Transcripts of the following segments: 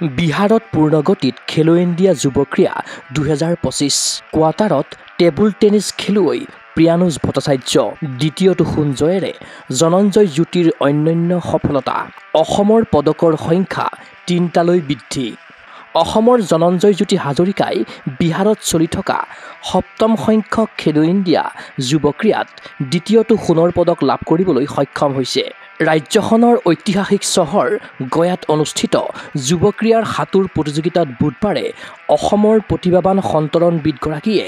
বিহাৰত পূৰ্ণগতিত খেলো ইণ্ডিয়া যুৱ ক্ৰীড়া 2025 কোৱাৰ্টাৰত টেবুল টেনিছ খেলুৱৈ প্ৰিয়ানুজ ভট্টাচাৰ্য দ্বিতীয়টো সোণ জয়েৰে জনঞ্জয় জ্যোতিৰ অন্যান্য সফলতা অসমৰ পদকৰ সংখ্যা 3টালৈ বৃদ্ধি অসমৰ জনঞ্জয় জ্যোতি হাজৰিকাই বিহাৰত চলি থকা সপ্তম সংখ্যক খেলো ইণ্ডিয়া যুৱ ক্ৰীড়াত দ্বিতীয়টো সোণৰ পদক লাভ কৰিবলৈ সক্ষম হৈছে ৰাজ্যখনৰ ঐতিহাসিক চহৰ গয়াত অনুষ্ঠিত যুৱ ক্ৰীড়াৰ সাঁতোৰ প্ৰতিযোগিতাত বুধবাৰে অসমৰ প্ৰতিভাৱান সন্তৰণবিদগৰাকীয়ে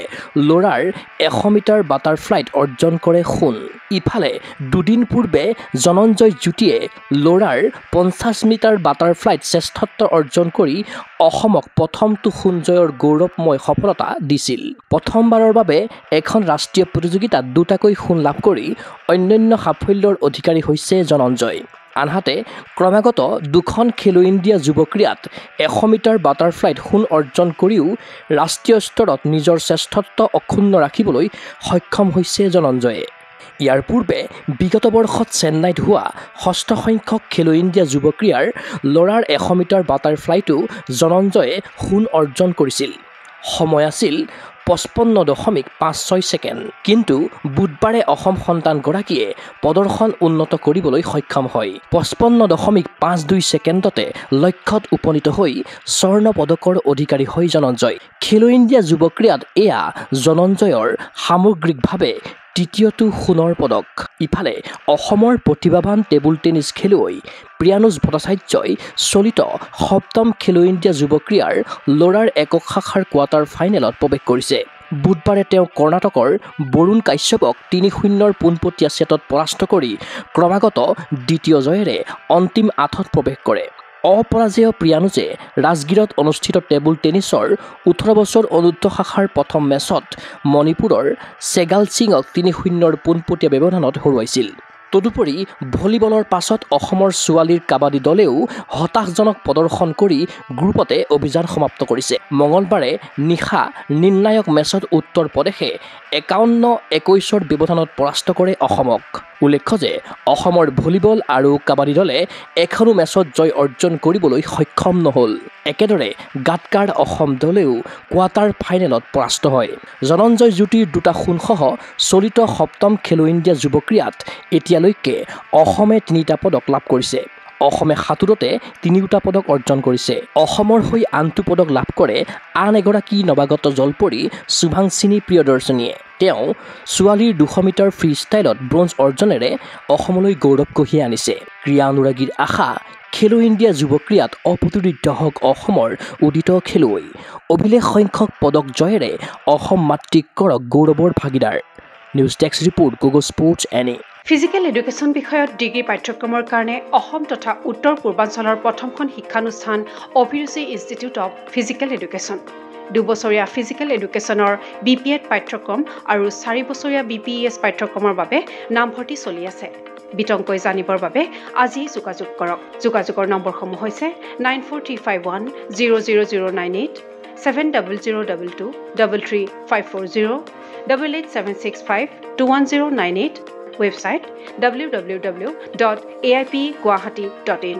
ল'ৰাৰ 100 মিটাৰ বাটাৰফ্লাইত অৰ্জন কৰে সোণ ইফালে দুদিন পূৰ্বে জনঞ্জয় জ্যোতিয়ে ল'ৰাৰ 50 মিটাৰ বাটাৰফ্লাইত শ্ৰেষ্ঠত্ব অৰ্জন কৰি অসমক প্ৰথমটো সোণ জয়ৰ গৌৰৱময় সফলতা দিছিল প্ৰথমবাৰৰ বাবে এখন ৰাষ্ট্ৰীয় প্ৰতিযোগিতাত দুটাকৈ সোণ লাভ কৰি অন্যান্য সাফল্যৰ অধিকাৰী হৈছে জনঞ্জয় আনহাতে ক্ৰমাগত দুখন খেলো ইণ্ডিয়া যুৱ ক্ৰীড়াত 100 মিটাৰ বাটাৰফ্লাইত সোণ অৰ্জন কৰিও ৰাষ্ট্ৰীয় স্তৰত নিজৰ শ্ৰেষ্ঠত্ব অক্ষুণ্ণ ৰাখিবলৈ সক্ষম হৈছে জনঞ্জয়ে ইয়াৰ পূৰ্বে বিগত বৰ্ষত চেন্নাইত হোৱা ষষ্ঠ সংখ্যক খেলো ইণ্ডিয়া যুৱ ক্ৰীড়াৰ ল'ৰাৰ 100 মিটাৰ বাটাৰফ্লাইতো জনঞ্জয়ে সোণ অৰ্জন কৰিছিল সময় আছিল 55.56 ছেকেণ্ড কিন্তু বুধবাৰে অসম সন্তানগৰাকীয়ে প্ৰদৰ্শন উন্নত কৰিবলৈ সক্ষম হয় 55.52 ছেকেণ্ডতে লক্ষ্যত উপনীত হৈ স্বৰ্ণ পদকৰ অধিকাৰী হয় জনঞ্জয় খেলো ইণ্ডিয়া যুৱ ক্ৰীড়াত এয়া জনঞ্জয়ৰ সামগ্ৰিকভাৱে তৃতীয়টো সোণৰ পদক ইফালে অসমৰ প্ৰতিভাৱান টেবুল টেনিছ খেলুৱৈ প্ৰিয়ানুজ ভট্টাচাৰ্যই চলিত সপ্তম খেলো ইণ্ডিয়া যুৱ ক্ৰীড়াৰ ল'ৰাৰ একক শাখাৰ কোৱাৰ্টাৰ ফাইনেলত প্ৰৱেশ কৰিছে বুধবাৰে তেওঁ কৰ্ণাটকৰ বৰুণ কাশ্যপক 3-0ৰ পোনপটীয়া ছেটত পৰাস্ত কৰি ক্ৰমাগত দ্বিতীয় জয়েৰে অন্তিম 8ত প্ৰৱেশ কৰে অপৰাজেয় প্ৰিয়ানুজে ৰাজগিৰত অনুষ্ঠিত টেবুল টেনিছৰ 18 বছৰ অনুৰ্ধ শাখাৰ প্ৰথম মেচত মণিপুৰৰ চেগাল সিঙক 3-0ৰ পোনপটীয়া ব্যৱধানত হৰুৱাইছিল তদুপৰি ভলীবলৰ পাছত অসমৰ ছোৱালীৰ কাবাডী দলেও হতাশজনক প্ৰদৰ্শন কৰি গ্ৰুপতে অভিযান সমাপ্ত কৰিছে মঙলবাৰে নিশা নিৰ্ণায়ক মেচত উত্তৰ প্ৰদেশে 51-21ৰ ব্যৱধানত পৰাস্ত কৰে অসমক উল্লেখ্য যে অসমৰ ভলীবল আৰু কাবাডী দলে এখনো মেচত জয় অৰ্জন কৰিবলৈ সক্ষম নহল একেদৰে গাটকাৰ অসম দলেও কোৱাৰ্টাৰ ফাইনেলত পৰাস্ত হয় জনঞ্জয় জ্যোতিৰ দুটা সোণসহ চলিত সপ্তম খেলো ইণ্ডিয়া যুৱ ক্ৰীড়াত এতিয়ালৈকে অসমে 3টা পদক লাভ কৰিছে অসমে সাঁতোৰতে 3টা পদক অৰ্জন কৰিছে অসমৰ হৈ আনটো পদক লাভ কৰে আন এগৰাকী নৱাগত জলপৰী শুভাংশিনী প্ৰিয়দৰ্শনীয়ে তেওঁ ছোৱালীৰ 200 মিটাৰ ফ্ৰী ষ্টাইলত ব্ৰঞ্জ অৰ্জনেৰে অসমলৈ গৌৰৱ কঢ়িয়াই আনিছে ক্ৰীড়া অনুৰাগীৰ আশা খেলো ইণ্ডিয়া যুৱ ক্ৰীড়াত অপ্ৰতিৰোধ্য হওক অসমৰ উদিত খেলুৱৈ অভিলেখ সংখ্যক পদক জয়েৰে অসম মাতৃক কৰক গৌৰৱৰ ভাগিদাৰ নিউজ ডেস্ক ৰিপৰ্ট গোগো স্পৰ্টছ এনে ফিজিকেল এডুকেশ্যন বিষয়ত ডিগ্ৰী পাঠ্যক্ৰমৰ কাৰণে অসম তথা উত্তৰ পূৰ্বাঞ্চলৰ প্ৰথমখন শিক্ষানুষ্ঠান অভিৰুচি ইনষ্টিটিউট অৱ ফিজিকেল এডুকেশ্যন 2 বছৰীয়া ফিজিকেল এডুকেশ্যনৰ BPEd পাঠ্যক্ৰম আৰু 4 বছৰীয়া BPES পাঠ্যক্ৰমৰ বাবে নামভৰ্তি চলি আছে বিতংকৈ জানিবৰ বাবে আজি যোগাযোগ কৰক যোগাযোগৰ নম্বৰসমূহ হৈছে 9435100098 7002 33540 88765210098 website www.aipguwahati.in